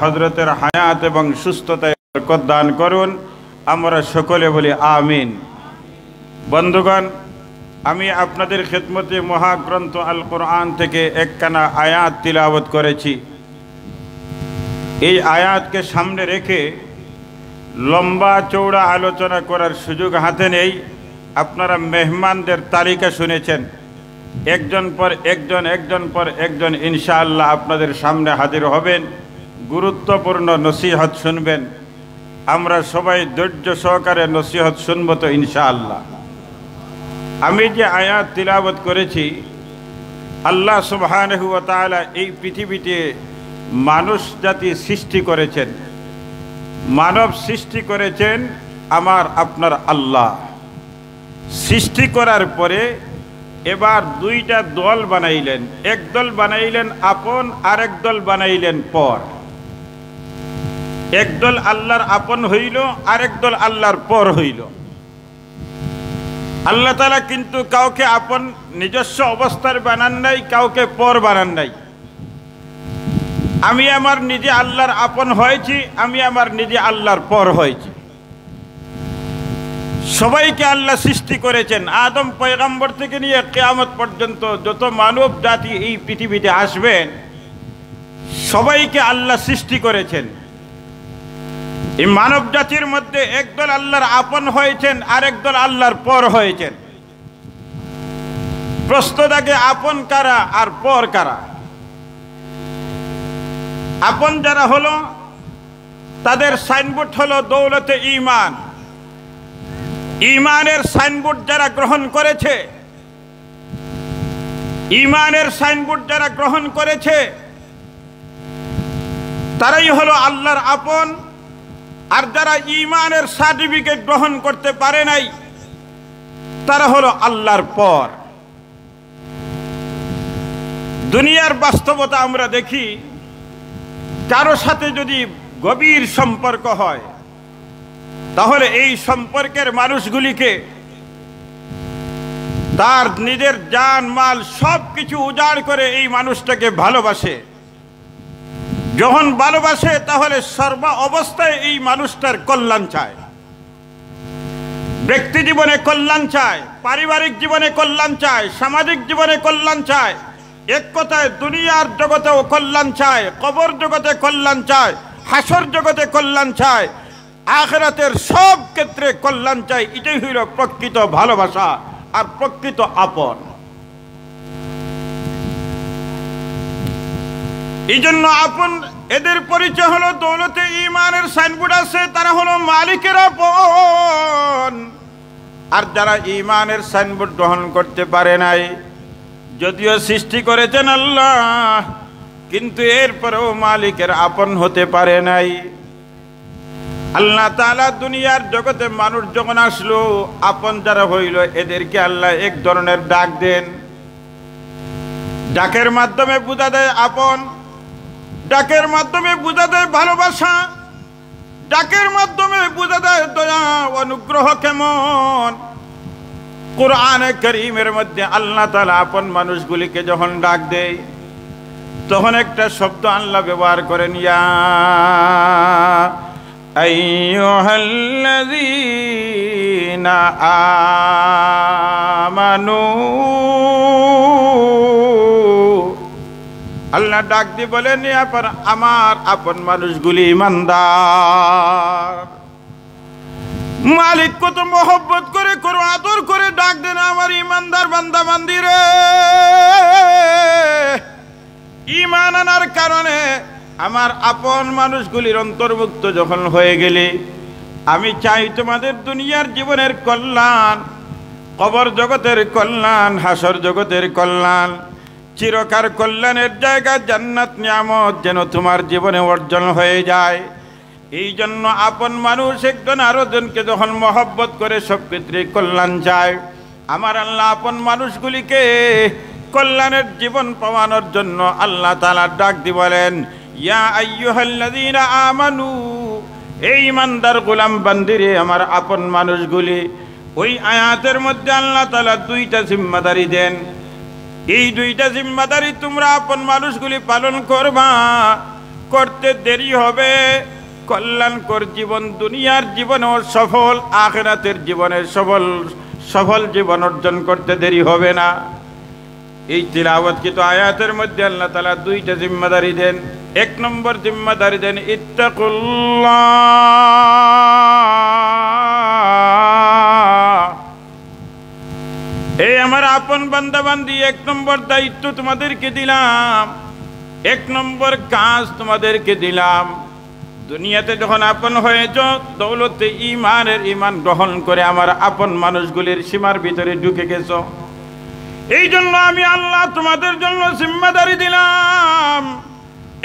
হযরতের হায়াত এবং সুস্থতায় বরকত দান করুন। আমরা সকলে বলি আমিন। বন্ধুগণ, আমি আপনাদের খিদমতে মহাগ্রন্থ আল কোরআন থেকে একখানা আয়াত তিলাওয়াত করেছি। এই আয়াতকে সামনে রেখে লম্বা চৌড়া আলোচনা করার সুযোগ হাতে নেই। আপনারা মেহমানদের তালিকা শুনেছেন, একজন পর একজন একজন পর একজন ইনশাআল্লাহ আপনাদের সামনে হাজির হবেন, গুরুত্বপূর্ণ নসিহত শুনবেন। আমরা সবাই ধৈর্য সহকারে নসিহত শুনব তো ইনশাআল্লাহ। আমি যে আয়াত তিলাওয়াত করেছি, আল্লাহ সুবহানাহু ওয়া তাআলা এই পৃথিবীতে মানুষ জাতি সৃষ্টি করেছেন, মানব সৃষ্টি করেছেন আমার আপনার আল্লাহ। সৃষ্টি করার পরে এবার দুইটা দল বানাইলেন, এক দল বানাইলেন আপন, আরেক দল বানাইলেন পর। এক দল আল্লাহর আপন হইল, আরেক দল আল্লাহর পর হইল। আল্লাহ তাআলা কিন্তু কাউকে আপন নিজস্ব অবস্থার বানান নাই, কাউকে পর বানান নাই। আমি আমার নিজে আল্লাহর আপন হয়েছি, আমি আমার নিজে আল্লাহর পর হয়েছি। সবাইকে আল্লাহ সৃষ্টি করেছেন। আদম পয়গম্বর থেকে নিয়ে কিয়ামত পর্যন্ত যত মানব জাতি এই পৃথিবীতে আসবেন, সবাইকে আল্লাহ সৃষ্টি করেছেন। এই মানব জাতির মধ্যে একদল আল্লাহর আপন হয়েছেন, আরেক দল আল্লাহর পর হয়েছেন। প্রশ্ন থাকে আপন কারা আর পর কারা? আপন যারা হলো তাদের সাইনবোর্ড হলো দৌলতে ঈমান। ঈমানের সাইনবোর্ড যারা গ্রহণ করেছে, ঈমানের সাইনবোর্ড যারা গ্রহণ করেছে তারাই হলো আল্লাহর আপন। আর যারা ঈমানের সার্টিফিকেট গ্রহণ করতে পারে নাই, তারা হলো আল্লাহর পর। দুনিয়ার বাস্তবতা আমরা দেখি, কারো সাথে যদি গভীর সম্পর্ক হয়, তাহলে এই সম্পর্কের মানুষগুলিকে তার নিজের জান মাল সব কিছু উজাড় করে এই মানুষটাকে ভালোবাসে। যখন ভালোবাসে তাহলে সর্ব অবস্থায় এই মানুষটার কল্যাণ চায়। ব্যক্তি জীবনে কল্যাণ চায়, পারিবারিক জীবনে কল্যাণ চায়, সামাজিক জীবনে কল্যাণ চায়। এক কথায় দুনিয়ার জগতেও কল্যাণ চায়, কবর জগতে কল্যাণ চায়, হাসর জগতে কল্যাণ চায়, আখিরাতের সব ক্ষেত্রে কল্যাণ চায়। এটাই হইল প্রকৃত ভালোবাসা আর প্রকৃত আপন। এই জন্য আপন এদের পরিচয় হলো দৌলতে ঈমানের সাইনবোর্ড আছে, তারা হলো মালিকের আপন। আর যারা ঈমানের সাইনবোর্ড গ্রহণ করতে পারে নাই, যদিও সৃষ্টি করেছেন আল্লাহ, কিন্তু এরপরেও মালিকের আপন হতে পারে নাই। আল্লাহ তাআলা দুনিয়ার জগতে মানুষ যখন আসলো, আপন যারা হইল এদেরকে আল্লাহ এক ধরনের ডাক দেন। ডাকের মাধ্যমে বোঝা দেয় আপন, ডাকের মাধ্যমে বোঝা দেয় ভালোবাসা, ডাকের মাধ্যমে বোঝা দেয় দয়া অনুগ্রহ কেমন। কুরআনে কারীমের মধ্যে আল্লাহ তাআলা আপন মানুষগুলিকে যখন ডাক দেয়, তখন একটা শব্দ আল্লাহ ব্যবহার করেন, ইয়া আইয়ুহাল্লাযীনা আমানু। আল্লাহ ডাক দিয়ে বলেন, আমার আপন মানুষগুলি ঈমানদার। মালিক কত মহব্বত করে, কত আদর করে ডাক দেন, আমার ঈমানদার বান্দা বান্দি রে। ঈমান আনার কারণে আমার আপন মানুষগুলির অন্তর্ভুক্ত যখন হয়ে গেলে, আমি চাই তোমাদের দুনিয়ার জীবনের কল্যাণ, কবর জগতের কল্যাণ, হাসর জগতের কল্যাণ, চিরকাল কল্যাণের জায়গা জান্নাত নিয়ামত যেন তোমার জীবনে অর্জন হয়ে যায়। এই জন্য আপন মানুষ একজন আরেকজনকে যখন মহব্বত করে সব ক্ষেত্রে কল্যাণ চায়। আমার আল্লাহ আপন মানুষগুলিকে কল্যাণের জীবন পাওয়ানোর জন্য আল্লাহ তাআলা ডাক দিয়ে বলেন, ইয়া আইয়ুহাল্লাযীনা আমানু, এই ঈমানদার গোলাম বান্দিরে, আমার আপন মানুষগুলি। ওই আয়াতের মধ্যে আল্লাহ তাআলা দুইটা জিম্মাদারি দেন। এই দুইটা জিম্মাদারি তোমরা আপন মানুষগুলি পালন করবা। করতে দেরি হবে। কল্যাণকর জীবন দুনিয়ার জীবনেও সফল, আখিরাতের জীবনে সফল জীবন অর্জন করতে দেরি হবে না। এই তিলাওয়াতকৃত আয়াতের মধ্যে আল্লাহ তাআলা দুইটা জিম্মাদারি দেন। এক নম্বর জিম্মাদারি দেন ইত্তাকুল্লাহ, এই আমার আপন বান্দা বান্দি, এক নম্বর দায়িত্ব তোমাদেরকে দিলাম, এক নম্বর কাজ তোমাদেরকে দিলাম। দুনিয়াতে যখন আপন হয়েছ, দৌলতে ঈমান গ্রহণ করে আমার আপন মানুষগুলির সীমার ভিতরে ঢুকে গেছ। এই জন্য আমি আল্লাহ তোমাদের জন্য জিম্মাদারি দিলাম,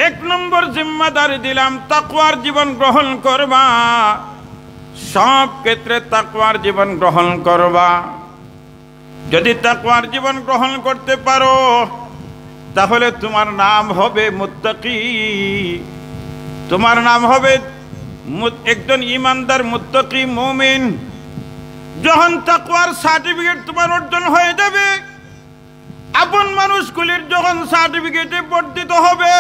এক নম্বর জিম্মাদারি দিলাম তাকওয়ার জীবন গ্রহণ করবা। সব ক্ষেত্রে তাকওয়ার জীবন গ্রহণ করবা। যদি তাকওয়ার জীবন গ্রহণ করতে পারো, তাহলে তোমার নাম হবে মুত্তাকি, তোমার নাম হবে একজন ইমানদার মুত্তাকি মুমিন। যখন তাকওয়ার সার্টিফিকেট তোমার অর্জন হয়ে যাবে, আপন মানুষগুলির যখন সার্টিফিকেটে বর্ধিত হবে,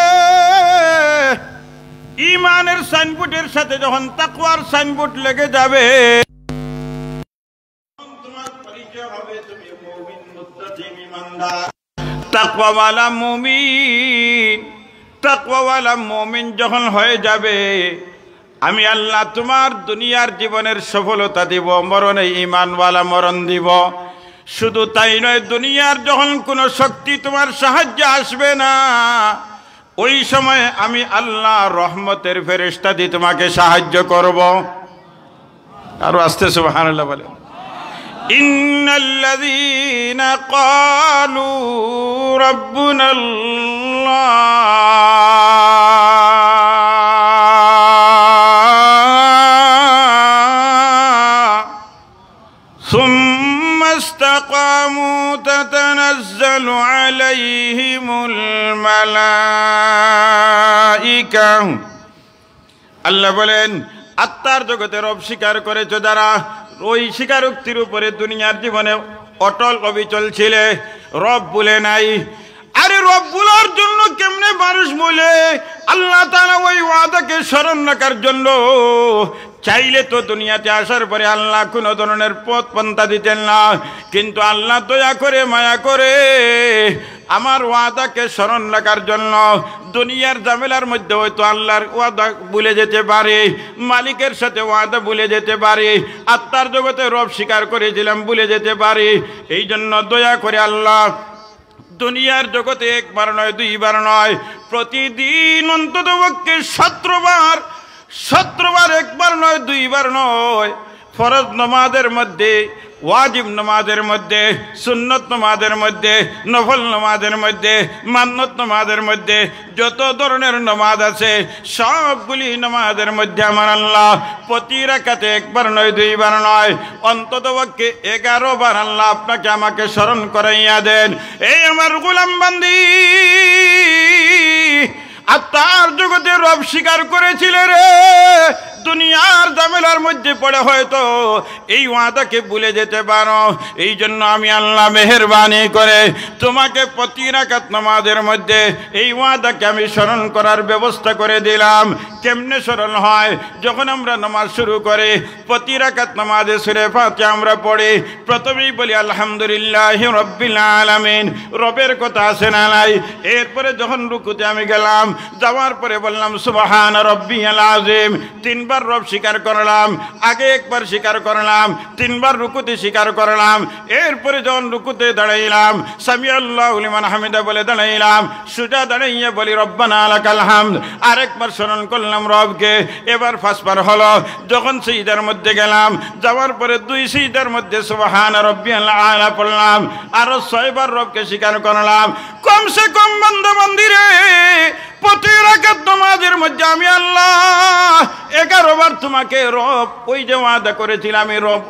ইমানের সাইনবোর্ডের সাথে যখন তাকওয়ার সাইনবোর্ড লেগে যাবে, তোমার পরিচয় হবে তুমি মুমিন, মুত্তাকি, ইমানদার, তাকওয়াওয়ালা মুমিন। তাকওয়াওয়ালা মুমিন যখন হয়ে যাবে, আমি আল্লাহ তোমার দুনিয়ার জীবনের সফলতা দিব, মরণে ঈমানওয়ালা মরণ দিব। শুধু তাই নয়, দুনিয়ার যখন কোনো শক্তি তোমার সাহায্যে আসবে না, ওই সময় আমি আল্লাহ রহমতের ফেরেশতা দিয়ে তোমাকে সাহায্য করব। আরো আস্তে সুবহানাল্লাহ বলে। ইন্নাল্লাযীনা ক্বালু রাব্বুনাল্লাহ সুম্মা ইসতাকামু তাতানাজ্জালু আলাইহিমুল মালাইকা। আল্লাহ বলেন, আত্মার জগতে রব স্বীকার করেছো যারা, ওই স্বীকারোক্তির উপরে দুনিয়ার জীবনে অটল অবিচল ছিলে, রব বলে নাই। আরে রব বলার জন্য কেমনে মানুষ বলে? আল্লাহ তাআলা ওই ওয়াদাকে স্মরণ রাখার জন্য চাইলে তো দুনিয়াতে আসার পরে আল্লাহ কোনো ধরনের পথ পন্থা দিতেন না, কিন্তু আল্লাহ দয়া করে মায়া করে আমার ওয়াদাকে স্মরণ রাখার জন্য দুনিয়ার ঝামেলার মধ্যে হয়তো আল্লাহর ওয়াদা ভুলে যেতে পারে, মালিকের সাথে ওয়াদা ভুলে যেতে পারে, আত্মার জগতে রব স্বীকার করেছিলাম ভুলে যেতে পারে। এই জন্য দয়া করে আল্লাহ দুনিয়ার জগতে একবার নয়, দুইবার নয়, প্রতিদিন অন্তত পক্ষে 17 বার, একবার নয়, দুইবার নয়, ফরজ নামাজের মধ্যে, ওয়াজিব নামাজের মধ্যে, সুন্নত নামাজের মধ্যে, নফল নামাজের মধ্যে, মান্নত নামাজের মধ্যে, যত ধরনের নামাজ আছে সবগুলি নামাজের মধ্যে আমার আল্লাহ প্রতি রাকাতে একবার নয়, দুইবার নয়, অন্তত পক্ষে 11 বার আল্লাহ আপনাকে আমাকে স্মরণ করাইয়া দেন। এই আমার গোলাম বান্দি, আত্মার জগতে রব স্বীকার করেছিলে রে, দুনিয়ার ঝামেলার মধ্যে পড়ে হয়তো এই ওয়াদাকে ভুলে যেতে পারো। এই জন্য আমি আল্লাহ মেহেরবানি করে তোমাকে প্রতি রাকাত নামাজের মধ্যে এই ওয়াদাকে আমি স্মরণ করার ব্যবস্থা করে দিলাম। কেমনে স্মরণ হয়? যখন আমরা নামাজ শুরু করে প্রতি রাকাত নামাজে সূরা ফাতিহা আমরা পড়ি, প্রথমেই বলি আলহামদুলিল্লাহি রাব্বিল আলামিন, রবের কথা আছে না নাই? এরপরে যখন রুকুতে আমি গেলাম, যাওয়ার পরে বললাম সুবহান রাব্বিয়াল আযীম, 3 বার রব স্বীকার করলাম, আগে একবার স্বীকার করলাম, 3 বার রুকুতে স্বীকার করলাম। এরপরে যখন রুকুতে দাঁড়াইলাম, সামি আল্লাহু লিমান হামিদা বলে দাঁড়াইলাম, সোজা দাঁড়াইয়া বলি রব্বানা লাকাল হামদ, আরেকবার স্মরণ করলাম রবকে। এবার 5 বার হলো। যখন সিজদার মধ্যে গেলাম, যাওয়ার পরে 2 সিজদার মধ্যে সুবহান রাব্বিয়াল আলা পড়লাম, আরো 6 বার রবকে স্বীকার করলাম। কমসে কম বান্দা বান্দিরে প্রতি রাকাত নামাজের মধ্যে আমি আল্লাহ 11 বার তোমাকে রব, ওই যে ওয়াদা করেছিলাম রব,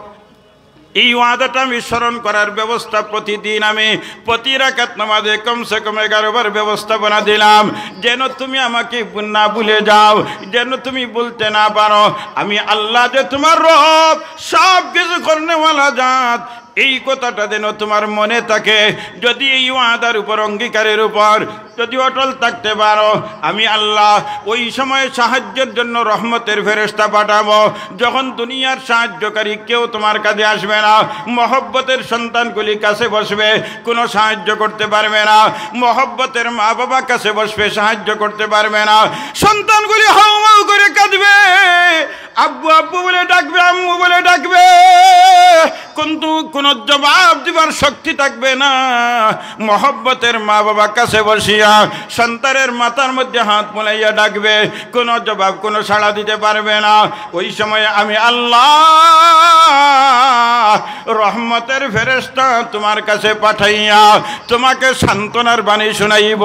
এই ওয়াদাটা আমি স্মরণ করার ব্যবস্থা প্রতিদিন আমি প্রতি রাকাত নামাজে কমসে কম 11 বার ব্যবস্থাপনা দিলাম, যেন তুমি আমাকে না ভুলে যাও, যেন তুমি বলতে না পারো আমি আল্লাহ যে তোমার রব, সব কিছু করনেওয়ালা জাত। এই কথাটা যেন তোমার মনে থাকে। যদি এই ওয়াদার উপর, অঙ্গীকারের উপর যদি অটল থাকতে পারো, আমি আল্লাহ ওই সময় সাহায্যের জন্য রহমতের ফেরেশতা পাঠাবো। যখন দুনিয়ার সাহায্যকারী কেউ তোমার কাছে আসবে না, মহব্বতের সন্তানগুলি কাছে বসবে, কোনো সাহায্য করতে পারবে না। মহব্বতের মা বাবা কাছে বসবে, সাহায্য করতে পারবে না। সন্তানগুলি হাউমাউ করে কাঁদবে, আব্বু আব্বু বলে ডাকবে, আম্মু বলে ডাকবে, কিন্তু কোনো জবাব দিবার শক্তি থাকবে না। মহব্বতের মা বাবা কাছে বসিয়া সন্তানের মাথার মধ্যে হাত মোলাইয়া ডাকবে, কোনো জবাব, কোনো সাড়া দিতে পারবে না। ওই সময় আমি আল্লাহ রহমতের ফেরেশতা তোমার কাছে পাঠাইয়া তোমাকে সান্ত্বনার বাণী শুনাইব।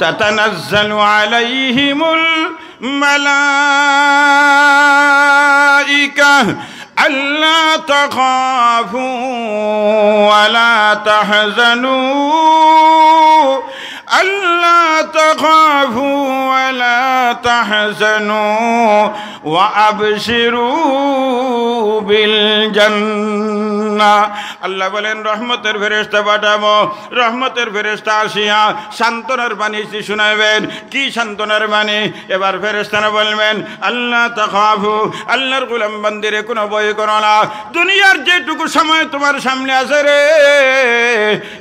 তাতানাজ্জালু আলাইহিমুল মালাইকা আল্লা তাখাফু ওয়ালা তাহজানু আল্লা তাখাফু ওয়ালা তাহজানু ওয়া আবশিরু বিল জান্নাহ। আল্লাহ বলেন রহমতের ফেরেশতা পাঠাবো। রহমতের ফেরেশতা আসিয়া সান্ত্বনার বাণী শোনাবেন। কি সান্ত্বনার বাণী? এবার ফেরেশতারা বলবেন আল্লাহ তাখাফু, আল্লাহর গোলাম বান্দিরে কোনো ভয় করো না। দুনিয়ার যেটুকু সময় তোমার সামনে আছে রে,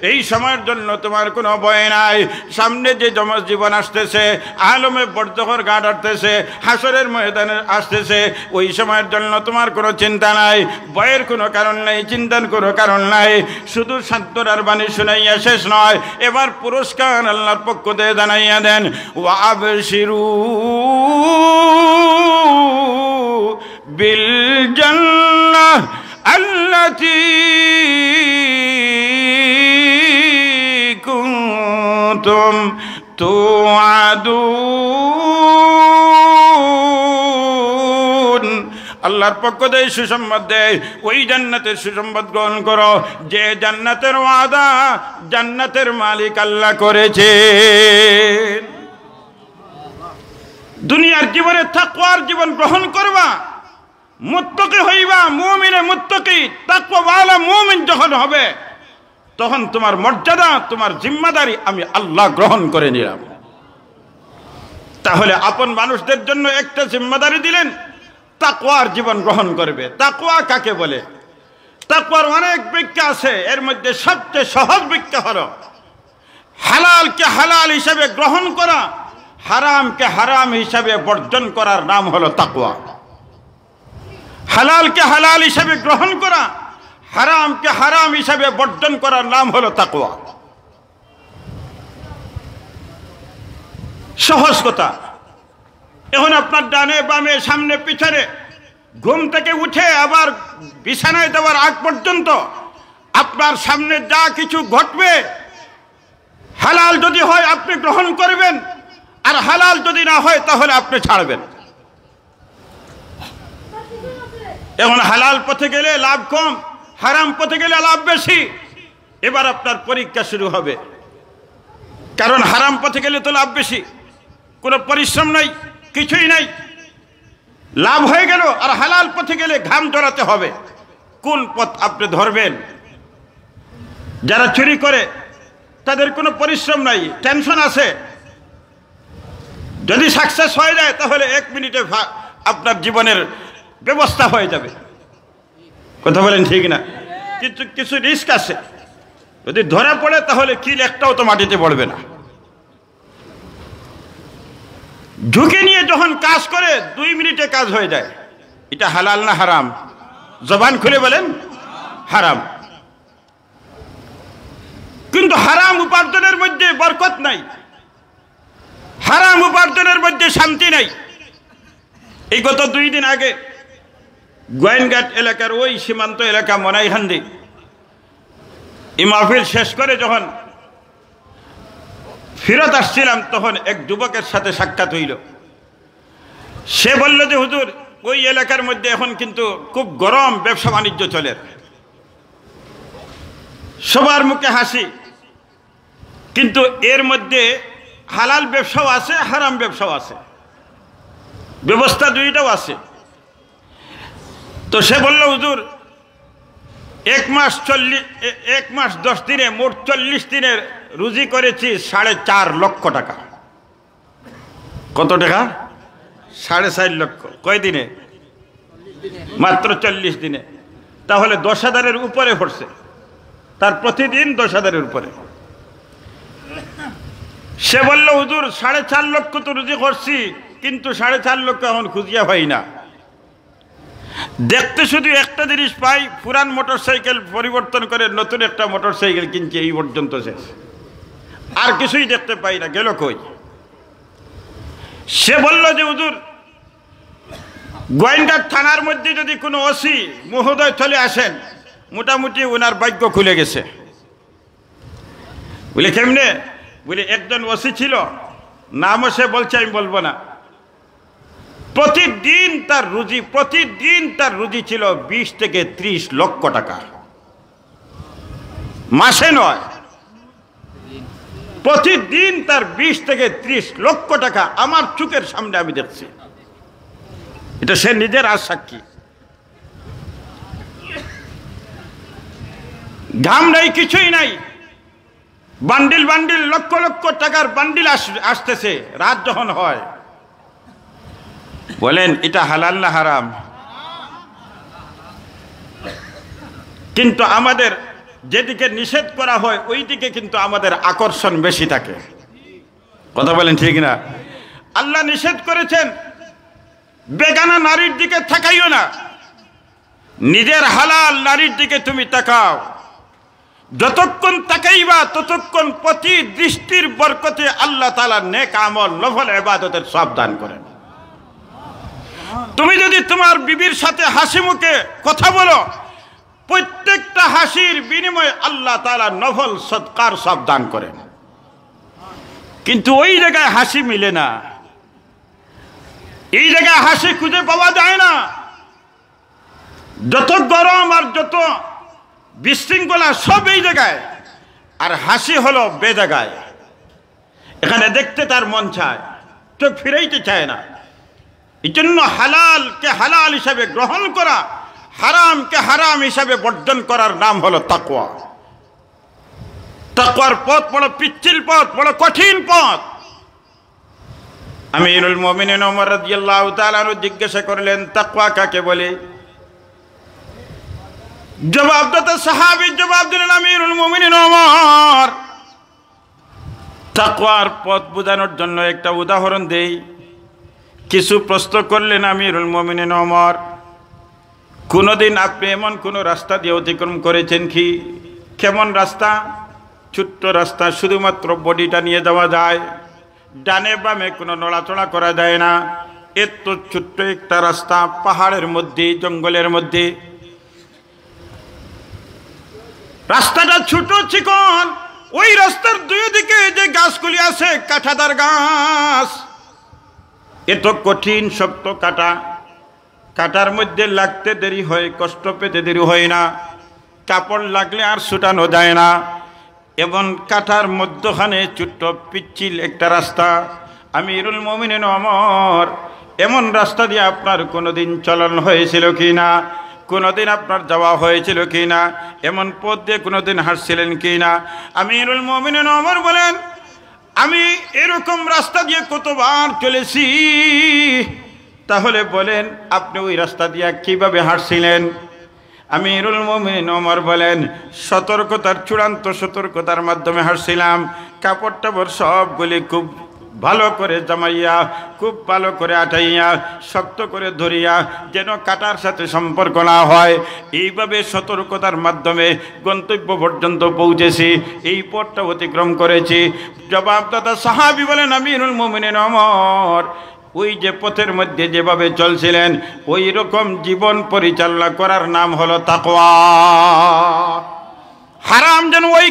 এই সময়ের জন্য তোমার কোনো ভয় নাই। সামনে যে জমজ জীবন আসতেছে, আলমে বর্ধকর ঘাট আসতেছে, হাসরের ময়দানে আসতেছে, ওই সময়ের জন্য তোমার কোনো চিন্তা নাই, ভয়ের কোনো কারণ নাই, চিন্তার কোনো কারণ নাই। শুধু সান্ত্বনার বাণী শুনাইয়া শেষ নয়, এবার পুরস্কার আল্লাহর পক্ষ থেকে জানাইয়া দেন, ওয়া আবশিরু বিল জান্নাহ আল্লাতী কুনতুম তুআদুন। আল্লাহর পক্ষ থেকে সুসংবাদ দেয়, ওই জান্নাতের সুসংবাদ গ্রহণ করো যে জান্নাতের ওয়াদা জান্নাতের মালিক আল্লাহ করেছে। দুনিয়ার জীবনে তাকওয়ার জীবন গ্রহণ করবা, মুত্তাকি হইবা, মুমিনে মুত্তাকি তাকওয়াওয়ালা মুমিন যখন হবে, তখন তোমার মর্যাদা, তোমার জিম্মাদারি আমি আল্লাহ গ্রহণ করে নিলাম। তাহলে আপন মানুষদের জন্য একটা জিম্মাদারি দিলেন, তাকওয়ার জীবন গ্রহণ করবে। তাকওয়া কাকে বলে? তাকওয়ার অনেক ব্যাখ্যা আছে, এর মধ্যে সবচেয়ে সহজ ব্যাখ্যা হলো হালালকে হালাল হিসাবে গ্রহণ করা, হারামকে হারাম হিসাবে বর্জন করার নাম হলো তাকওয়া। হালালকে হালাল হিসাবে গ্রহণ করা, হারামকে হারাম হিসাবে বর্জন করার নাম হলো তাকওয়া। সহজ কথা। এখন আপনার ডানে বামে সামনে পিছনে ঘুম থেকে উঠে আবার বিছানায় দেওয়ার আগ পর্যন্ত আপনার সামনে যা কিছু ঘটবে, হালাল যদি হয় আপনি গ্রহণ করবেন, আর হালাল যদি না হয় তাহলে আপনি ছাড়বেন। এখন হালাল পথে গেলে লাভ কম, হারাম পথে গেলে লাভ বেশি। এবার আপনার পরীক্ষা শুরু হবে, কারণ হারাম পথে গেলে তো লাভ বেশি, কোনো পরিশ্রম নাই, কিছুই নাই, লাভ হয়ে গেল। আর হালাল পথে গেলে ঘাম জড়াতে হবে। কোন পথ আপনি ধরবেন? যারা চুরি করে তাদের কোনো পরিশ্রম নাই, টেনশন আছে। যদি সাকসেস হয়ে যায় তাহলে 1 মিনিটে আপনার জীবনের ব্যবস্থা হয়ে যাবে। কথা বলেন ঠিক না? কিন্তু কিছু রিস্ক আছে, যদি ধরা পড়ে তাহলে কিল একটাও তো মাটিতে পড়বে না। ঝুঁকি নিয়ে যখন কাজ করে 2 মিনিটে কাজ হয়ে যায়। এটা হালাল না হারাম? জবান খুলে বলেন হারাম। কিন্তু হারাম উপার্জনের মধ্যে বরকত নাই, হারাম উপার্জনের মধ্যে শান্তি নাই। এই গত 2 দিন আগে গোয়েনঘাট এলাকার ওই সীমান্ত এলাকা মনাইহান্দি এই মাহফিল শেষ করে যখন ফেরত আসছিলাম, তখন এক যুবকের সাথে সাক্ষাৎ হইল। সে বলল যে হুজুর, ওই এলাকার মধ্যে এখন কিন্তু খুব গরম ব্যবসা বাণিজ্য চলে, সবার মুখে হাসি, কিন্তু এর মধ্যে হালাল ব্যবসাও আছে, হারাম ব্যবসাও আছে, ব্যবস্থা দুইটাও আছে। তো সে বলল হুজুর, এক মাস 10 দিনে মোট 40 দিনের রুজি করেছি 4.5 লক্ষ টাকা। কত টাকা? 4.5 লক্ষ। কয় দিনে? মাত্র 40 দিনে। তাহলে 10,000-এর উপরে পড়ছে, তার প্রতিদিন 10,000-এর উপরে। সে বলল, হুজুর 4.5 লক্ষ তো রুজি করছি, কিন্তু 4.5 লক্ষ এখন খুঁজিয়া পাই না। দেখতে শুধু একটা জিনিস পাই, পুরান মোটরসাইকেল পরিবর্তন করে নতুন একটা মোটরসাইকেল কিনছে, এই পর্যন্ত শেষ, আর কিছুই দেখতে পাই না, গেল কই? সে বলল যে হুজুর, গোয়েন্দা থানার মধ্যে যদি কোনো ওসি মহোদয় চলে আসেন, মোটামুটি ওনার ভাগ্য খুলে গেছে। বলে কেমনে? বলে একজন ওসি ছিল, নামও সে বলছে, আমি বলবো না। প্রতিদিন তার রুজি ছিল 20 থেকে 30 লক্ষ টাকা, মাসে নয়, প্রতিদিন তার 20 থেকে 30 লক্ষ টাকা আমার চোখের সামনে আমি দেখছি। এটা সে নিজের আর সাক্ষী। ঘাম নাই, কিছুই নাই, বান্ডিল বান্ডিল লক্ষ লক্ষ টাকার বান্ডিল আসতেছে। রাত যখন হয়, বলেন এটা হালাল না হারাম? কিন্তু আমাদের যেদিকে নিষেধ করা হয় ওই দিকে কিন্তু আমাদের আকর্ষণ বেশি থাকে। কথা বলেন ঠিক না? আল্লাহ নিষেধ করেছেন বেগানা নারীর দিকে তাকাইও না, নিজের হালাল নারীর দিকে তুমি তাকাও। যতক্ষণ তাকাইবা ততক্ষণ প্রতি দৃষ্টির বরকতে আল্লাহ তাআলা নেক আমল, নফল ইবাদতের সব দান করেন। তুমি যদি তোমার বিবির সাথে হাসি মুখে কথা বলো, প্রত্যেকটা হাসির বিনিময়ে আল্লাহ তাআলা নফল সদকার সব দান করেন। কিন্তু ওই জায়গায় হাসি মিলে না, এই জায়গায় হাসি খুঁজে পাওয়া যায় না। যত গরম আর যত বিশৃঙ্খলা সব এই জায়গায়, আর হাসি হলো বেজায়গায়। এখানে দেখতে তার মন চায়, চোখ ফিরাইতে চায় না। এই জন্য হালালকে হালাল হিসাবে গ্রহণ করা, হারামকে হারাম হিসাবে বর্জন করার নাম হলো তাকওয়া। তাকওয়ার পথ বড় পিচ্ছিল পথ, বড় কঠিন পথ। আমিরুল মুমিনিন ওমর রাদিয়াল্লাহু তাআলা আনহু জিজ্ঞাসা করলেন, তাকওয়া কাকে বলে? জবাবদাতা সাহাবী জবাব দিলেন, আমিরুল মুমিনিন ওমর, তাকওয়ার পথ বোঝানোর জন্য একটা উদাহরণ দেই। কিছু প্রশ্ন করলেন আমিরুল মুমিনিন ওমর, কোনদিন আপনি এমন কোন রাস্তা দিয়ে অতিক্রম করেছেন কি? কেমন রাস্তা? ছোট্ট রাস্তা, শুধুমাত্র বডিটা নিয়ে যাওয়া যায়, ডানে বামে কোনো নড়াচড়া করা যায় না। এত ছোট্ট একটা রাস্তা, পাহাড়ের মধ্যে, জঙ্গলের মধ্যে। রাস্তাটা ছোট চিকন, ওই রাস্তার দুই দিকে যে গাছগুলি আছে কাঁটাদার গাছ, এত কঠিন শক্ত কাঁটা, কাঁটার মধ্যে লাগতে দেরি হয়, কষ্ট পেতে দেরি হয় না, কাপড় লাগলে আর ছুটানো যায় না। এমন কাঁটার মধ্যখানে ছোট্ট পিচ্ছিল একটা রাস্তা। আমিরুল মুমিনিন ওমর, এমন রাস্তা দিয়ে আপনার কোনোদিন চলন হয়েছিল কি না? কোনোদিন আপনার যাওয়া হয়েছিল কি না? এমন পথ দিয়ে কোনোদিন হাঁটছিলেন কি না? আমিরুল মুমিনিন ওমর বলেন, আমি এরকম রাস্তা দিয়ে কতবার চলেছি। তাহলে বলেন আপনি ওই রাস্তা দিয়ে কিভাবে হাঁটছিলেন? আমিরুল মুমিনিন ওমর বলেন, সতর্কতার, চূড়ান্ত সতর্কতার মাধ্যমে হাঁটছিলাম। কাপড় টাপড় সবগুলি খুব ভালো করে জামাইয়া, খুব ভালো করে আটাইয়া, শক্ত করে ধরিয়া, যেন কাটার সাথে সম্পর্ক না হয়, এইভাবে সতর্কতার মাধ্যমে গন্তব্য পর্যন্ত পৌঁছেছি, এই পথটা অতিক্রম করেছি। জবাবদাতা সাহাবী বলেন, আমিরুল মুমিনিন ওমর, ওই যে পথের মধ্যে যেভাবে চলছিলেন ওই রকম জীবন পরিচালনা করার নাম হলো তাকওয়া। হারাম যেন ওই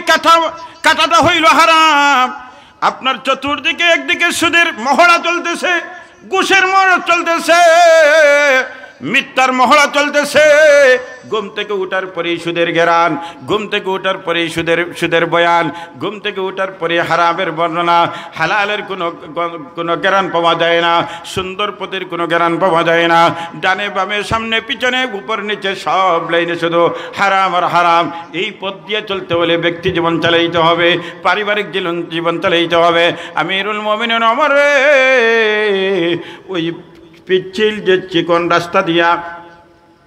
কাঁটাটা হইল হারাম। আপনার চতুর্দিকে একদিকে সুদের মহড়া চলতেছে, ঘুষের মহড়া চলতেছে, মিথ্যার মহড়া চলতেছে। ঘুম থেকে উঠার পরে সুদের ঘেরান, ঘুম থেকে উঠার পরে সুদের বয়ান, ঘুম থেকে উঠার পরে হারামের বর্ণনা, হালালের কোনো জ্ঞান পাওয়া যায় না, সুন্দর পথের কোনো জ্ঞান পাওয়া যায় না। ডানে বামে সামনে পিছনে উপর নিচে সব লাইনে শুধু হারাম আর হারাম। এই পথ দিয়ে চলতে হলে ব্যক্তি জীবন চালাইতে হবে, পারিবারিক জীবন চালাইতে হবে। আমিরুল মুমিনিন ওমর ওই পিচ্ছিল যে চিকন রাস্তা দিয়া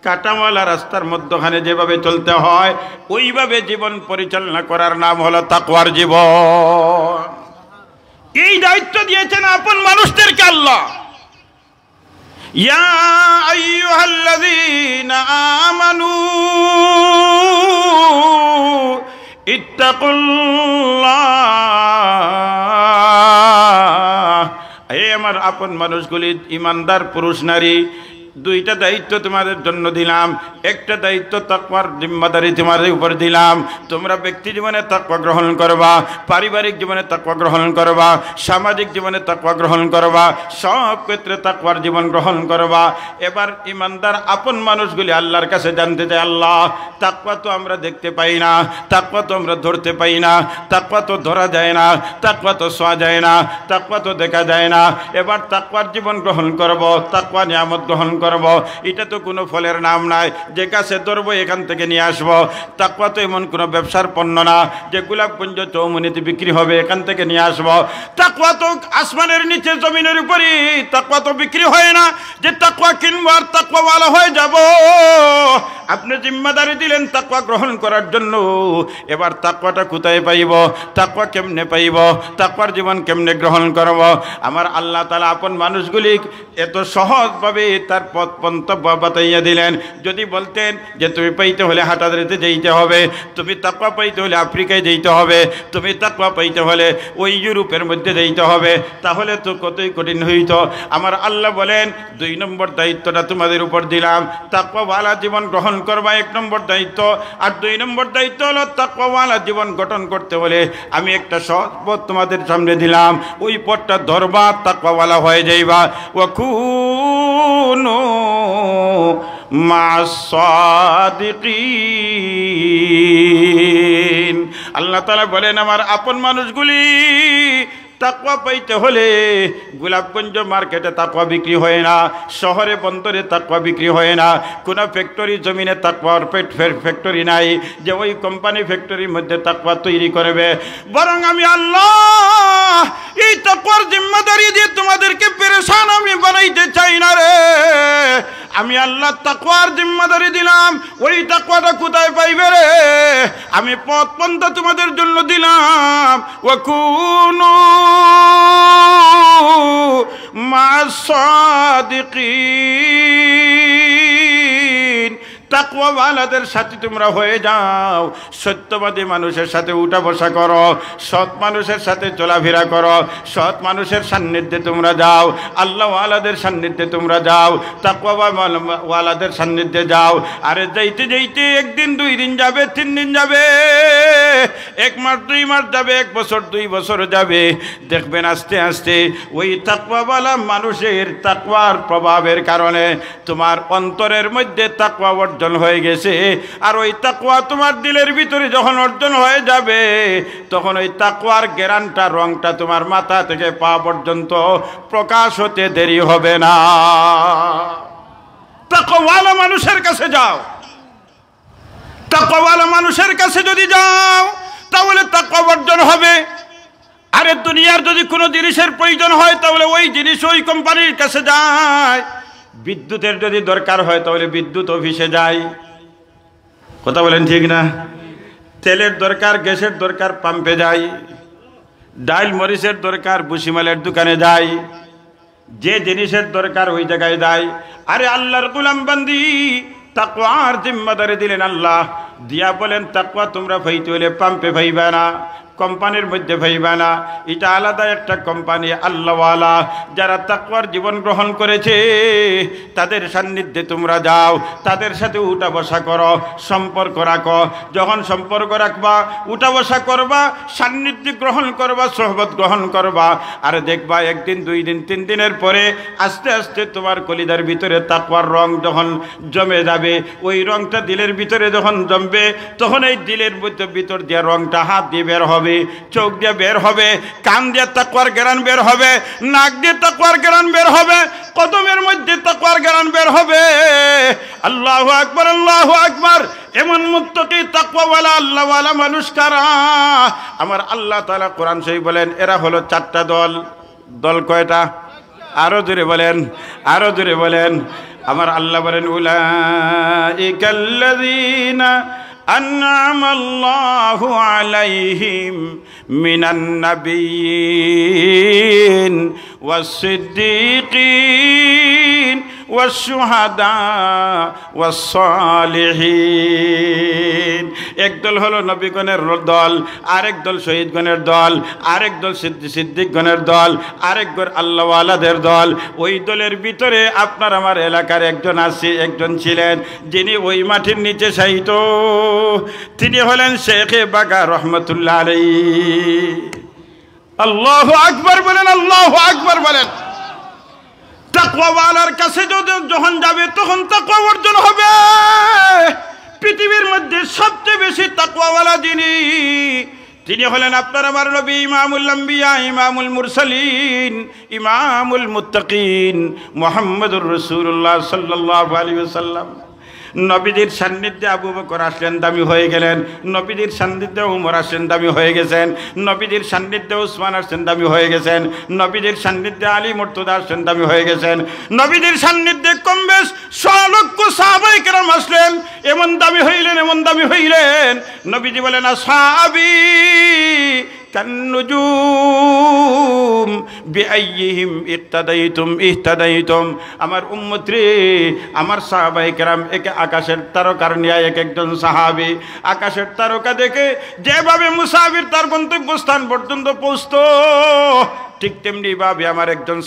কাটাওয়ালা রাস্তার মধ্যখানে যেভাবে চলতে হয় ওইভাবে জীবন পরিচালনা করার নাম হলো তাকওয়ার জীবন। এই দায়িত্ব দিয়েছেন আপন মানুষদেরকে আল্লাহ। ইয়া আইয়ুহাল্লাযীনা আমানু ইত্তাকুল্লাহ। এই আমার আপন মানুষগুলি, ইমানদার পুরুষ নারী, দুইটা দায়িত্ব তোমাদের জন্য দিলাম। একটা দায়িত্ব তাকওয়ার জিম্মাদারি তোমাদের উপর দিলাম। তোমরা ব্যক্তি জীবনে তাকওয়া গ্রহণ করবা, পারিবারিক জীবনে তাকওয়া গ্রহণ করবা, সামাজিক জীবনে তাকওয়া গ্রহণ করবা, সব ক্ষেত্রে তাকওয়ার জীবন গ্রহণ করবা। এবার ইমানদার আপন মানুষগুলি আল্লাহর কাছে জানতে চায়, আল্লাহ তাকওয়া তো আমরা দেখতে পাই না, তাকওয়া তো আমরা ধরতে পাই না, তাকওয়া তো ধরা যায় না, তাকওয়া তো ছোঁয়া যায় না, তাকওয়া তো দেখা যায় না। এবার তাকওয়ার জীবন গ্রহণ করব, তাকওয়া নিয়ামত গ্রহণ করব। এটা তো কোনো ফলের নাম নাই যে গাছে ধরবো এখান থেকে নিয়ে আসবো। তাকওয়া তো এমন কোনো ব্যবসার পণ্য না যে গোলাপগঞ্জ চৌমুনিতে বিক্রি হবে এখান থেকে নিয়ে আসবো। তাকওয়া তো আসমানের নিচে জমিনের উপরই, তাকওয়া তো বিক্রি হয় না যে তাকওয়া কিনবো আর তাকওয়াওয়ালা হয়ে যাব। আপনি জিম্মাদারি দিলেন তাকওয়া গ্রহণ করার জন্য। এবার তাকওয়াটা কোথায় পাইব, তাকওয়া কেমনে পাইব, তাকওয়ার জীবন কেমনে গ্রহণ করব? আমার আল্লাহ তাআলা আপন মানুষগুলি এত সহজভাবে তার পথ পন্তব্য বাতাইয়া দিলেন। যদি বলতেন যে তুমি পাইতে হলে হাটাদারিতে যেতে হবে, তুমি তাকওয়া পাইতে হলে আফ্রিকায় যেতে হবে, তুমি তাকওয়া পাইতে হলে ওই ইউরোপের মধ্যে যেতে হবে, তাহলে তো কতই কঠিন হইত। আমার আল্লাহ বলেন 2 নম্বর দায়িত্বটা তোমাদের উপর দিলাম, তাকওয়াওয়ালা জীবন গ্রহণ করবা, 1 নম্বর দায়িত্ব। আর 2 নম্বর দায়িত্ব হলো তাকওয়াওয়ালা জীবন গঠন করতে হলে আমি একটা সহজ পথ তোমাদের সামনে দিলাম, ওই পথটা ধরবা, তাকওয়াওয়ালা হয়ে যাইবা। ওয়াকুনু মা'আস সাদিকিন। আল্লাহ তাআলা বলেন আমার আপন মানুষগুলি তাকওয়া পাইতে হলে গোলাপগঞ্জ মার্কেটে তাকওয়া বিক্রি হয় না, শহরে বন্দরে তাকওয়া বিক্রি হয় না, কোনো ফ্যাক্টরি জমিনে তাকওয়ার ফ্যাক্টরি নাই যে ওই কোম্পানি ফ্যাক্টরির মধ্যে তাকওয়া তৈরি করবে। বরং আমি আল্লাহ এই তাকওয়ার জিম্মাদারি দিয়ে তোমাদেরকে পেরেশান আমি বানাইতে চাই না রে। আমি আল্লাহ তাকওয়ার জিম্মাদারি দিলাম, ওই তাকওয়াটা কোথায় পাইবে রে? আমি পথ পন্থা তোমাদের জন্য দিলাম। ওয়াকুনু মা'আস সাদিকিন। তাকওয়াওয়ালাদের সাথে তোমরা হয়ে যাও, সত্যবাদী মানুষের সাথে উঠা বসা করো, সৎ মানুষের সাথে চলাফেরা করো, সৎ মানুষের সান্নিধ্যে তোমরা যাও, আল্লাহওয়ালাদের সান্নিধ্যে তোমরা যাও, তাকওয়াওয়ালাদের সান্নিধ্যে যাও। আরে যাইতে যাইতে 1 দিন 2 দিন যাবে, 3 দিন যাবে, 1 মাস 2 মাস যাবে, 1 বছর 2 বছর যাবে, দেখবেন আস্তে আস্তে ওই তাকওয়াওয়ালা মানুষের তাকওয়ার প্রভাবের কারণে তোমার অন্তরের মধ্যে তাকওয়া অর্জন হয়ে গেছে। আর ওই তাকওয়া তোমার দিলের ভিতরে যখন অর্জন হয়ে যাবে তখন ওই তাকওয়ার জ্ঞানটা, রংটা তোমার মাথা থেকে পা পর্যন্ত প্রকাশ হতে দেরি হবে না। তাকওয়াওয়ালা মানুষের কাছে যাও, তাকওয়াওয়ালা মানুষের কাছে যদি যাও তাহলে তাকওয়া অর্জন হবে। আরে দুনিয়ার যদি কোনো জিনিসের প্রয়োজন হয় তাহলে ওই জিনিস ওই কোম্পানির কাছে যায়। বিদ্যুতের যদি দরকার হয় তাহলে বিদ্যুৎ অফিসে যাই, কথা বলেন ঠিক না? তেলের দরকার, গ্যাসের দরকার, পাম্পে যাই। ডাইল মরিচের দরকার, ভুসিমালের দোকানে যাই। যে জিনিসের দরকার ওই জায়গায় যাই। আরে আল্লাহর গোলাম বান্দি তাকওয়ার জিম্মাদারি দিলেন আল্লাহ, দিয়া বলেন তাকওয়া তোমরা পাইতে হলে পাম্পে পাইবে না, কোম্পানির মধ্যে ভাইবা না, এটা আলাদা একটা কোম্পানি। আল্লাহওয়ালা যারা তাকওয়ার জীবন গ্রহণ করেছে তাদের সান্নিধ্যে তোমরা যাও, তাদের সাথে উঠা বসা করো, সম্পর্ক রাখো। যখন সম্পর্ক রাখবা, উঠা বসা করবা, সান্নিধ্য গ্রহণ করবা, সোহবত গ্রহণ করবা, আর দেখবা একদিন, 2 দিন, 3 দিনের পরে আস্তে আস্তে তোমার কলিজার ভিতরে তাকওয়ার রং যখন জমে যাবে, ওই রংটা দিলের ভিতরে যখন জমবে, তখন এই দিলের ভিতর দিয়ে রংটা হাত দিয়ে বের হবে, চোখ দিয়ে বের হবে, কান দিয়ে তাকওয়ার ঘ্রাণ বের হবে, নাক দিয়ে তাকওয়ার ঘ্রাণ বের হবে, কদমের মধ্যে তাকওয়ার ঘ্রাণ বের হবে। আল্লাহু আকবার, আল্লাহু আকবার। এমন মুত্তাকি তাকওয়াওয়ালা আল্লাহওয়ালা মানুষ কারা? আমার আল্লাহ তাআলা কোরআন শরীফ বলেন এরা হলো 4টা দল। দল কয়টা? আরো জোরে বলেন, আরো জোরে বলেন। আমার আল্লাহ বলেন উলাইকাল্লাযীনা আন'আমাল্লাহু আলাইহিম মিনান নাবিয়্যিন ওয়াস-সিদ্দীকিন ওয়াস-শুহাদা ওয়াস-সালিহিন। একদল হলো নবীগণের দল, আরেক দল শহীদগণের দল, আরেক দল সিদ্দিকগণের দল, আরেক দল আল্লাহওয়ালাদের দল। ওই দলের ভিতরে আপনার আমার এলাকার একজন ছিলেন যিনি ওই মাটির নিচে শায়িত। তিনি হলেন শেখ বাগা রহমতুল্লাহ আলাইহি। আল্লাহু আকবার বলেন, আল্লাহু আকবার বলেন। তাকওয়াওয়ালার কাছে যখন যাবে তখন তাকওয়া অর্জন হবে। পৃথিবীর মধ্যে সবচেয়ে বেশি তাকওয়াওয়ালা তিনি হলেন আপনার আমার নবী, ইমামুল আম্বিয়া, ইমামুল মুরসালিন, ইমামুল মুত্তাকিন, মুহাম্মদুর রাসূলুল্লাহ সাল্লাল্লাহু আলাইহি ওয়াসাল্লাম। নবীদের সান্নিধ্যে আবু বকর আসলেন, দামি হয়ে গেলেন। নবীদের সান্নিধ্যে উমর আসলেন, দামি হয়ে গেছেন। নবীদের সান্নিধ্যে উসমান আসলেন, দামি হয়ে গেছেন। নবীদের সান্নিধ্যে আলী মুর্তজা আসলেন, দামি হয়ে গেছেন। নবীদের সান্নিধ্যে কম বেশ 100 লক্ষ সাহাবায়ে কেরাম আসলেন, এমন দামি হইলেন, এমন দামি হইলেন। নবীজি বলেন আসহাবী কান্নুজুম বিআইয়িহিম ইক্তাদাইতুম ইহতাদাইতুম। আমার উম্মত রে, আমার সাহাবায়ে কেরাম একে আকাশের তারকার ন্যায় এক একজন সাহাবী। আকাশের তারকা দেখে যেভাবে মুসাফির তার গন্তব্যস্থান পর্যন্ত পৌঁছতো, ঠিক তেমনি ভাবে আমার একজন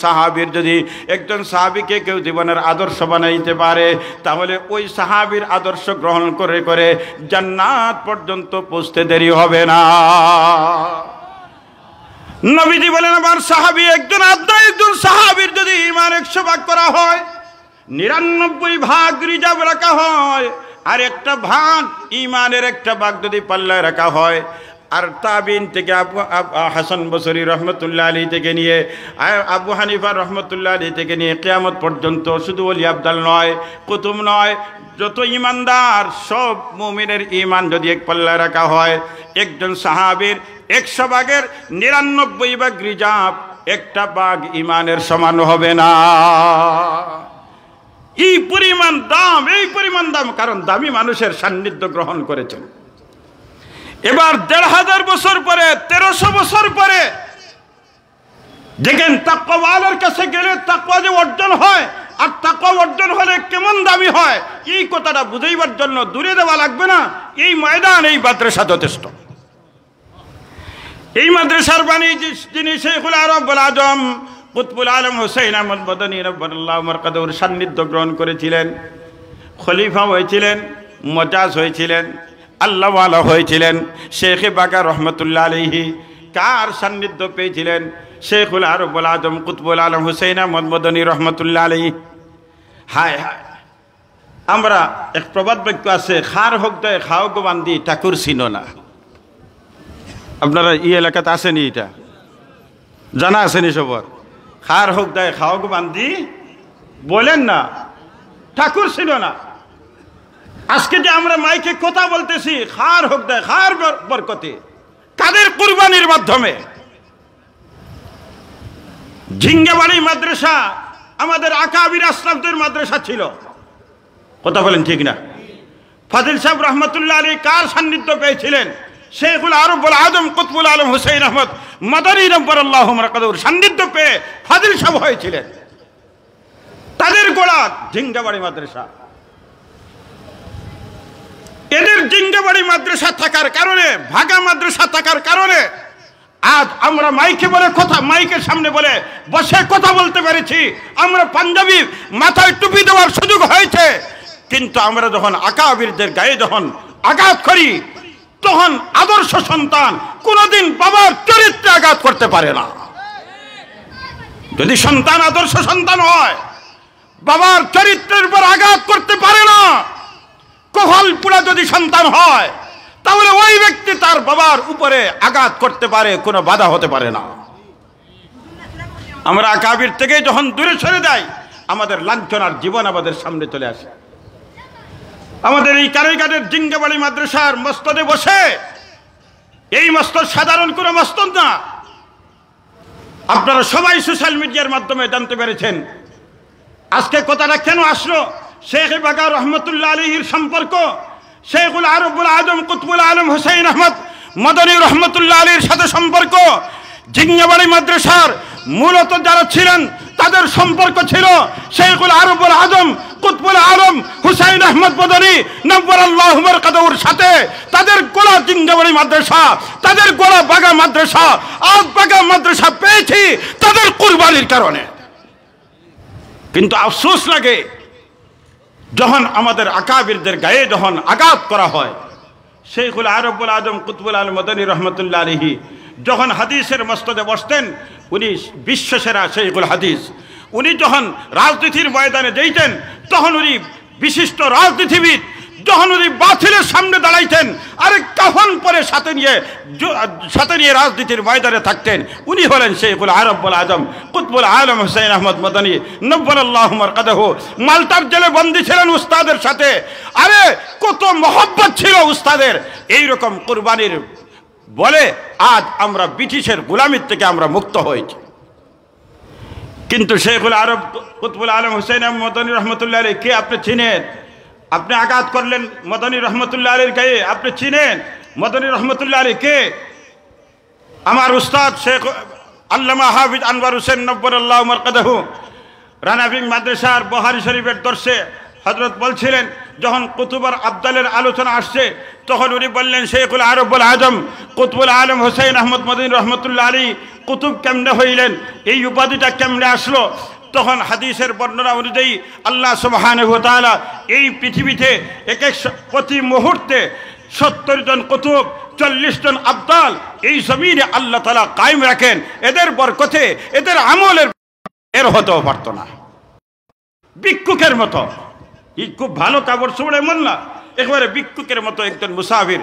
সাহাবীকে কেউ জীবনের আদর্শ বানাইতে পারে, তাহলে ওই সাহাবীর আদর্শ গ্রহণ করে করে জান্নাত পর্যন্ত পৌঁছতে দেরি হবে না। নবীজি বলেন আমার সাহাবী একজন সাহাবীর যদি ঈমান 100 ভাগ করা হয়, 99 ভাগ রিজার্ভ রাখা হয়, আর একটা ভাগ ঈমানের একটা ভাগ যদি পাল্লায় রাখা হয়। আর তাবিন থেকে হাসান বসরি রহমতুল্লাহ আলী থেকে নিয়ে আবু হানিফা রহমতুল্লাহ আলী থেকে নিয়ে কিয়ামত পর্যন্ত শুধু ওলি আবদাল নয়, কুতুব নয়, যত ইমানদার সব মুমিনের ঈমান যদি এক পাল্লায় রাখা হয়, একজন সাহাবীর 100 ভাগের 99 ভাগ রিজার্ভ, একটা ভাগ ঈমানের সমান হবে না। এই পরিমাণ দাম, কারণ দামি মানুষের সান্নিধ্য গ্রহণ করেছেন। এবার 1500 বছর পরে, 1300 বছর পরে দেখেন তাকওয়াওয়ালার কাছে গেলে তাকওয়া যে অর্জন হয়, আর তাকওয়া অর্জন হলে কেমন দামি হয়, এই কথাটা বুঝাইবার জন্য দূরে দেওয়া লাগবে না। এই ময়দান, এই মাদ্রাসা যথেষ্ট। এই মাদ্রাসার বাণী যিনি শেখুল আরব আজম কুতবুল আলম হুসাইন আহমদ মদনী রাব্বানাল্লাহু মারকাদাহুর সান্নিধ্য গ্রহণ করেছিলেন, খলিফা হয়েছিলেন, মজাজ হয়েছিলেন, আল্লাহওয়ালা হয়েছিলেন। শেখ বাগা রহমতুল্লাহ আলাইহি কার সান্নিধ্য পেয়েছিলেন? শেখুল আরবুল আজম কুতবুল আলম হুসাইন আহমদ মদনী রহমতুল্লাহ আলাইহি। হায় হায়, আমরা এক প্রবাদ বাক্য আছে, খার হোক দয় খাও গো বান্দি ঠাকুর চিনো না। আপনারা এই এলাকাতে আসেনি? এটা জানা আসেনি সবার? খার হোক দয় খাও গো বান্দি বলেন না, ঠাকুর ছিল না। আজকে যে আমরা মাইকে কথা বলতেছি, খার হোক দেয়, খার বরকতে, কাদের কুরবানির মাধ্যমে? ঝিঙ্গাবাড়ি মাদ্রাসা আমাদের আকাবির আসলাফদের মাদ্রাসা ছিল, কথা বলেন ঠিক না? ফাজিল সাহেব রহমতুল্লাহ আলী কার সান্নিধ্য পেয়েছিলেন? শেখুল আরবুল আজম কুতবুল আলম হুসাইন আহমদ মদনী রাব্বানাল্লাহু মারকাদাহুর সান্নিধ্য পেয়ে ফাজিল সাহেব হয়েছিলেন। তাদের গোড়া ঝিঙ্গাবাড়ি মাদ্রাসা। এদের জিঙ্গাবাড়ি মাদ্রাসা থাকার কারণে, ভাগা মাদ্রাসা থাকার কারণে আজ আমরা মাইকে বলে কথা, মাইকের সামনে বলে বসে কথা বলতে পেরেছি। আমরা পাঞ্জাবি মাথায় টুপি দেওয়ার সুযোগ হয়েছে, কিন্তু আমরা যখন আকাবিরদের গায়ে যখন আঘাত করি, তখন আদর্শ সন্তান কোনোদিন বাবার চরিত্রে আঘাত করতে পারে না। যদি সন্তান আদর্শ সন্তান হয়, বাবার চরিত্রের উপর আঘাত করতে পারে না। কহলপুরা যদি সন্তান হয়, তাহলে ওই ব্যক্তি তার বাবার উপরে আঘাত করতে পারে, কোনো বাধা হতে পারে না। আমরা আকাবির থেকে যখন দূরে সরে যাই, আমাদের লাঞ্ছনার জীবন আমাদের সামনে চলে আসে। আমাদের এই কারাইঘাটের জিঙ্গাবাড়ি মাদ্রাসার মসজিদে বসে, এই মসজিদ সাধারণ কোনো মসজিদ না, আপনারা সবাই সোশ্যাল মিডিয়ার মাধ্যমে জানতে পেরেছেন। আজকে কথাটা কেন আসলো? শেখ বাগা রহমতুল্লাহ আলাইহির সম্পর্ক শেখুল আরবুল আজম কুতবুল আলম হুসাইন আহমদ মদনী রহমতুল্লাহ আলীর সাথে সম্পর্ক। জিঙ্গাবাড়ি মাদ্রাসার মূলত যারা ছিলেন তাদের সম্পর্ক ছিল শেখুল আরবুল আজম কুতবুল আলম হুসাইন আহমদ মদনী নব্বরাল্লাহু মারকাদুর সাথে। তাদের গোড়া জিঙ্গাবাড়ি মাদ্রাসা, তাদের গোড়া বাগা মাদ্রাসা। আজ বাগা মাদ্রাসা পেয়েছি তাদের কুরবানির কারণে। কিন্তু আফসোস লাগে, যখন আমাদের আকাবিরদের গায়ে যখন আঘাত করা হয়, শেখুল আরবুল আজম কুতবুল আলম মদনী রহমতুল্লাহ আলাইহি যখন হাদিসের মসজিদে বসতেন, উনি বিশ্বসেরা শেখুল হাদিস। উনি যখন রাজনীতির ময়দানে যেতেন, তখন উনি বিশিষ্ট রাজনীতিবিদ। যখন উনি বাতিলের সামনে দাঁড়াইতেন, আরে কাফন পরে সাথে নিয়ে রাজনীতির ময়দানে থাকতেন। উনি হলেন শেখুল আরবুল আজম কুতবুল আলম হুসাইন আহমদ মদনী নব্বরাল্লাহু মারকাদাহু। মাল্টার জেলে বন্দী ছিলেন উস্তাদের সাথে। আরে কত মহব্বত ছিল উস্তাদের। এইরকম কুরবানির বলে আজ আমরা ব্রিটিশের গোলামির থেকে আমরা মুক্ত হয়েছি। কিন্তু শেখুল আরব কুতবুল আলম হুসাইন আহমদ মদনী রহমতুল্লাহ আলাইহি কে আপনি চিনেন? আপনি আঘাত করলেন মদনী রহমতুল্লাহ আলীর গায়ে, আপনি চিনেন মদনী রহমতুল্লাহ আলী কে? আমার উস্তাদ শেখ আল্লামা হাফিজ আনওয়ার হোসেন নব্বরাল্লাহু মারকাদাহু রানাবিং মাদ্রাসার বুখারী শরীফের দর্শে হযরত বলছিলেন, যখন কুতুবার আবদালের আলোচনা আসছে, তখন উনি বললেন শেখুল আরবুল আজম কুতবুল আলম হুসাইন আহমদ মদনী রহমতুল্লাহ আলী কুতুব কেমনে হইলেন, এই উপাধিটা কেমনে আসলো? তখন হাদিসের বর্ণনা অনুযায়ী আল্লাহ সুবহানাহু ওয়া তাআলা এই পৃথিবীতে প্রতি মুহূর্তে 70 জন কুতুব, 40 জন আবদাল এই জমিনে আল্লাহ তাআলা কায়েম রাখেন। এদের বরকতে, এদের আমলের এর হতেও পারত না। ভিক্ষুকের মতো, খুব ভালো কাপড় চোপড় এমন না, একেবারে ভিক্ষুকের মতো একজন মুসাফির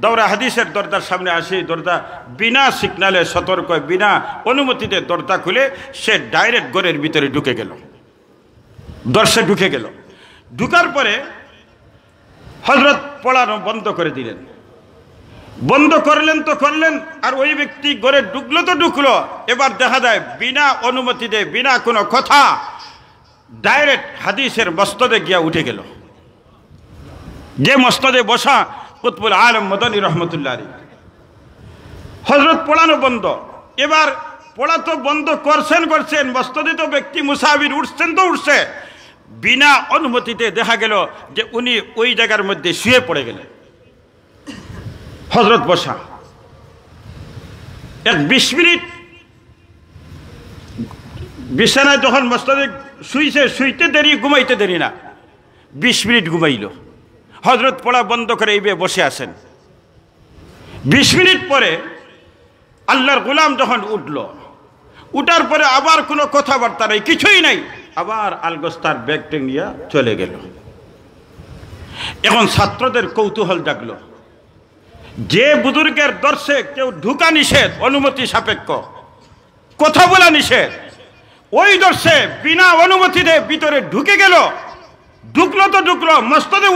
দরজা হাদিসের দরজার সামনে আসে, দরজা বিনা সিগনালে সতর্ক, বিনা অনুমতিতে দরজা খুলে সে ডাইরেক্ট ঘরের ভিতরে ঢুকে গেল, দর্শে ঢুকে গেল। ঢুকার পরে হযরত পড়ানো বন্ধ করে দিলেন। বন্ধ করলেন তো করলেন, আর ওই ব্যক্তি ঘরে ঢুকলো তো ঢুকলো। এবার দেখা যায় বিনা অনুমতিতে, বিনা কোনো কথা ডাইরেক্ট হাদিসের মসজিদে গিয়া উঠে গেল। যে মসজিদে বসা কুতবুল আলম মদনী রহমতুল্লাহ আলাইহি। হযরত পড়ানো বন্ধ। এবার পড়া তো বন্ধ করছেন, মসজিদে তো ব্যক্তি মুসাফির উঠছেন তো উঠছে। বিনা অনুমতিতে দেখা গেল যে উনি ওই জায়গার মধ্যে শুয়ে পড়ে গেলেন। হযরত বসা 20 মিনিট বিছানায় যখন মসজিদে শুইছে, শুইতে দেরি, ঘুমাইতে দেরি না, 20 মিনিট ঘুমাইল। হযরত পড়া বন্ধ করে এইভাবে বসে আছেন। 20 মিনিট পরে আল্লাহর গোলাম যখন উঠল, উঠার পরে আবার কোনো কথাবার্তা নাই, কিছুই নাই, আবার আলগোস্তার ব্যাগটা নিয়ে চলে গেল। এখন ছাত্রদের কৌতূহল জাগলো, যে বুজুর্গের দর্শে কেউ ঢুকা নিষেধ, অনুমতি সাপেক্ষ, কথা বলা নিষেধ, ওই দর্শে বিনা অনুমতিতে ভিতরে ঢুকে গেল। ঢুকলো তো ঢুকলো, মসজিদে